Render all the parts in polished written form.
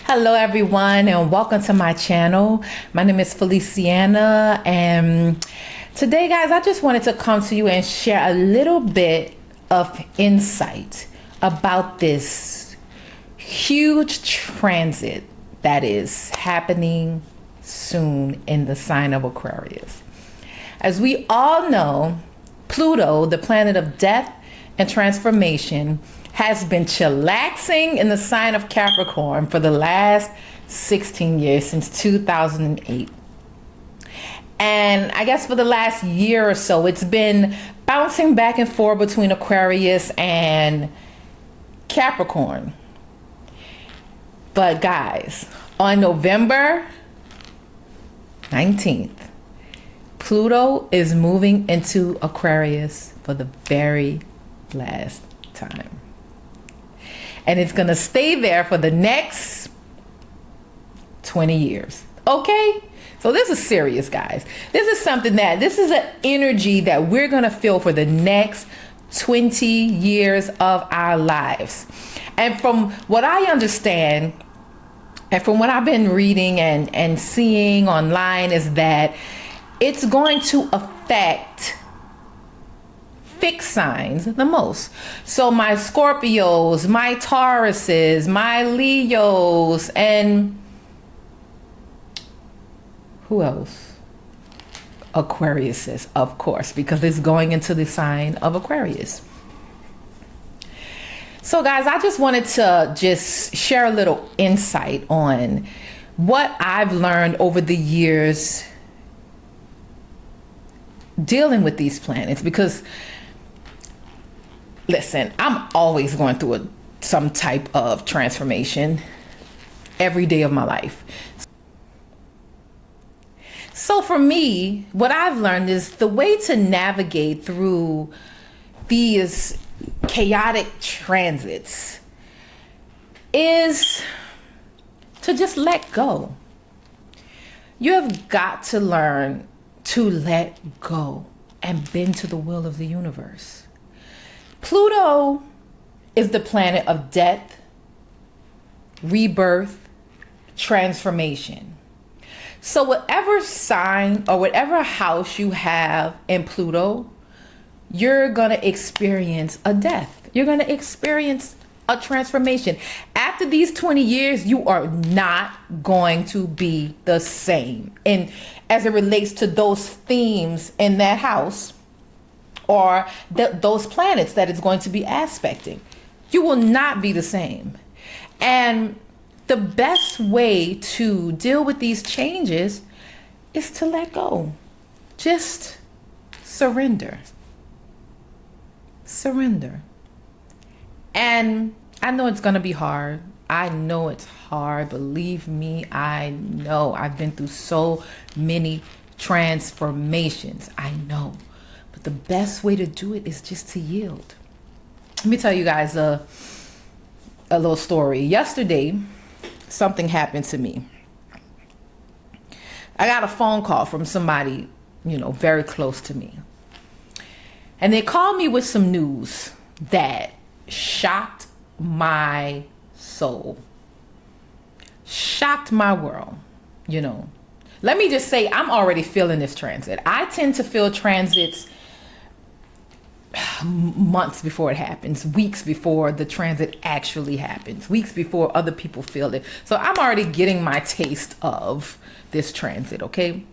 Hello everyone and welcome to my channel. My name is Feliciana, and today guys I just wanted to come to you and share a little bit of insight about this huge transit that is happening soon in the sign of Aquarius. As we all know, Pluto, the planet of death and transformation, has been chillaxing in the sign of Capricorn for the last 16 years, since 2008. And I guess for the last year or so, it's been bouncing back and forth between Aquarius and Capricorn. But guys, on November 19th, Pluto is moving into Aquarius for the very last time. And it's going to stay there for the next 20 years. Okay? So this is serious, guys. This is an energy that we're going to feel for the next 20 years of our lives. And from what I understand, and from what I've been reading and seeing online, is that it's going to affect fixed signs the most. So my Scorpios, my Tauruses, my Leos, and who else? Aquariuses, of course, because it's going into the sign of Aquarius. So guys, I just wanted to share a little insight on what I've learned over the years dealing with these planets, because listen, I'm always going through some type of transformation every day of my life. So for me, what I've learned is the way to navigate through these chaotic transits is to just let go. You have got to learn to let go and bend to the will of the universe. Pluto is the planet of death, rebirth, transformation. So whatever sign or whatever house you have in Pluto, you're going to experience a death. You're going to experience a transformation. After these 20 years, you are not going to be the same. And as it relates to those themes in that house, or those planets that it's going to be aspecting, you will not be the same. And the best way to deal with these changes is to let go. Just surrender. Surrender. And I know it's going to be hard. I know it's hard. Believe me, I know. I've been through so many transformations. I know. But the best way to do it is just to yield. Let me tell you guys a little story. Yesterday, something happened to me. I got a phone call from somebody, very close to me. And they called me with some news that shocked my soul. Shocked my world, Let me just say, I'm already feeling this transit. I tend to feel transits months before it happens, weeks before the transit actually happens, weeks before other people feel it. So I'm already getting my taste of this transit, okay?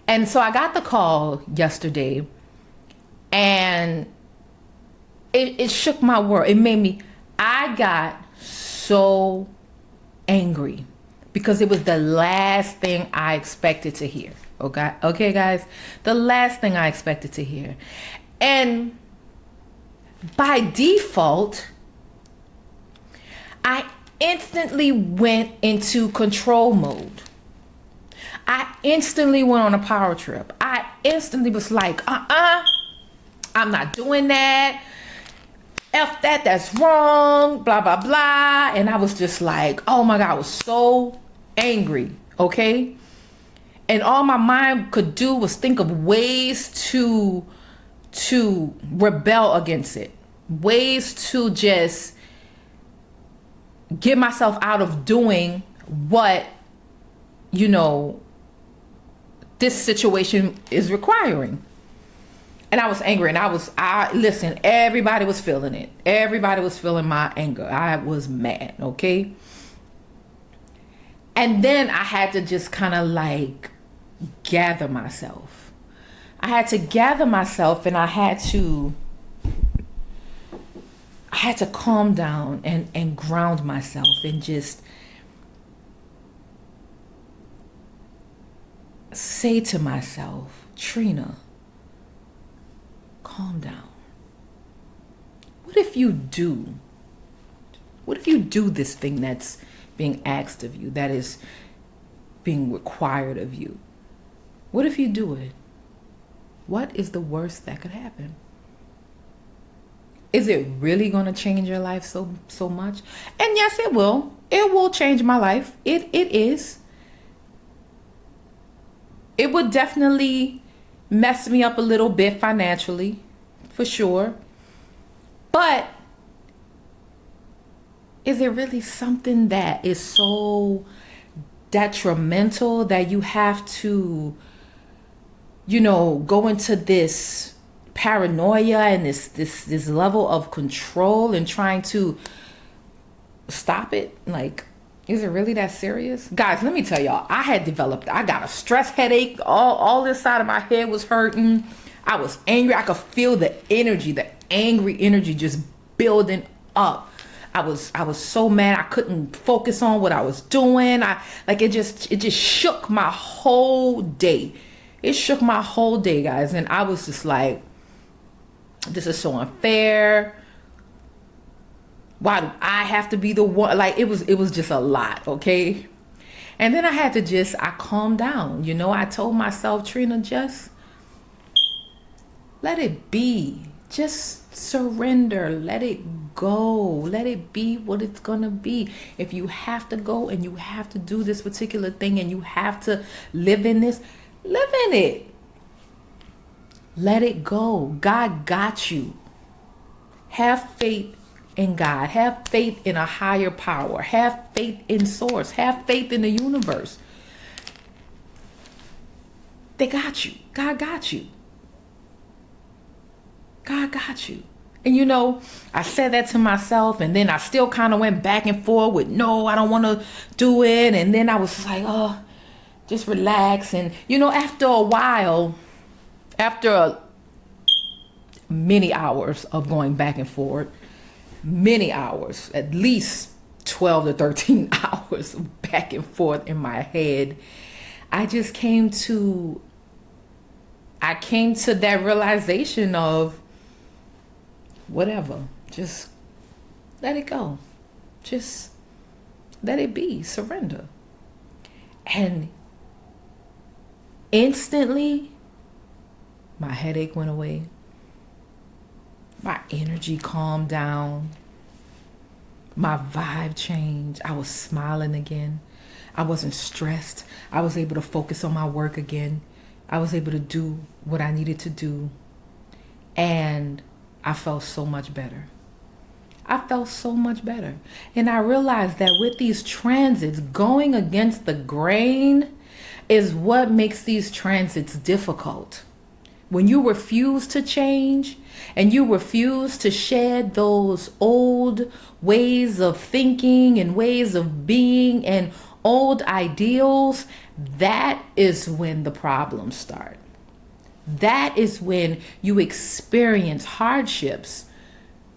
And so I got the call yesterday, and it shook my world. I got so angry because it was the last thing I expected to hear. Okay, guys, the last thing I expected to hear. And by default, I instantly went into control mode. I instantly went on a power trip. I instantly was like, I'm not doing that. F that, that's wrong, blah, blah, blah. And I was just like, oh my God, I was so angry, okay? And all my mind could do was think of ways to rebel against it, ways to just get myself out of doing what, you know, this situation is requiring. And I was angry, and listen, everybody was feeling it. Everybody was feeling my anger. I was mad, okay? And then I had to just kind of like gather myself. I had to gather myself, and I had to calm down and ground myself and just say to myself, Trina, calm down. What if you do this thing that's being asked of you, that is being required of you? What if you do it? What is the worst that could happen? Is it really going to change your life so much? And yes, it will. It will change my life. It is. It would definitely mess me up a little bit financially, for sure. But is it really something that is so detrimental that you have to, you know, go into this paranoia and this level of control and trying to stop it? Like, is it really that serious? Guys, let me tell y'all, I got a stress headache. All this side of my head was hurting. I was angry. I could feel the angry energy just building up. I was so mad. I couldn't focus on what I was doing. It just shook my whole day. It shook my whole day, guys. And I was just like, this is so unfair. Why do I have to be the one? Like, it was just a lot, okay? And then I calmed down. You know, I told myself, Trina, just let it be. Just surrender. Let it go. Let it be what it's gonna be. If you have to go and you have to do this particular thing and you have to live in this, live in it. Let it go. God got you. Have faith in God. Have faith in a higher power. Have faith in source. Have faith in the universe. They got you. God got you. God got you. And you know, I said that to myself, and then I still kind of went back and forth with, no, I don't want to do it. And then I was like, oh, just relax. And you know, after a while, after many hours of going back and forth, many hours, at least 12 to 13 hours back and forth in my head, I came to that realization of, whatever, just let it go. Just let it be. Surrender. And instantly, my headache went away. My energy calmed down. My vibe changed. I was smiling again. I wasn't stressed. I was able to focus on my work again. I was able to do what I needed to do. And I felt so much better. I felt so much better. And I realized that with these transits, going against the grain is what makes these transits difficult. When you refuse to change and you refuse to shed those old ways of thinking and ways of being and old ideals, that is when the problems start. That is when you experience hardships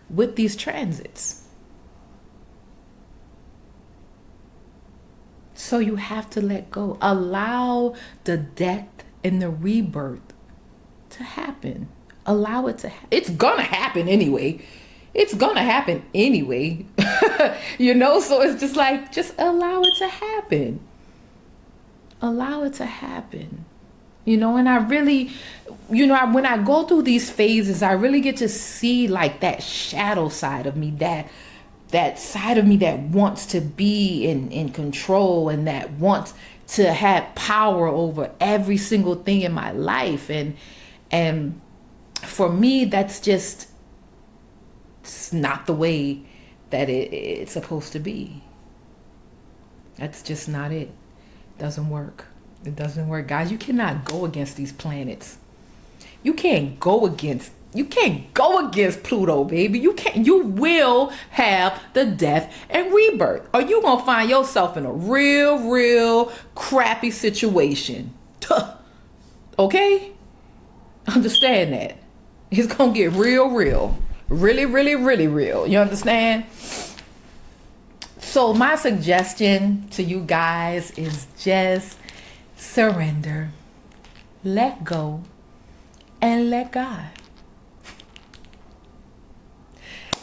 with these transits. So you have to let go. Allow the death and the rebirth to happen. Allow it to happen. It's gonna happen anyway. It's gonna happen anyway. You know, so it's just like, just allow it to happen. Allow it to happen. You know, and I really, you know, when I go through these phases, I really get to see like that shadow side of me, that side of me that wants to be in control and that wants to have power over every single thing in my life. And for me, that's just, it's not the way that it's supposed to be. That's just not it. Doesn't work. It doesn't work. Guys, you cannot go against these planets. You can't go against Pluto, baby. You will have the death and rebirth. Or you gonna find yourself in a real crappy situation. Okay? Understand that. It's gonna get real. Really real. You understand? So my suggestion to you guys is just surrender, let go, and let God.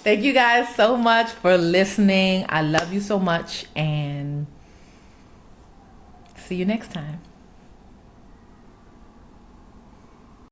Thank you guys so much for listening. I love you so much, and see you next time.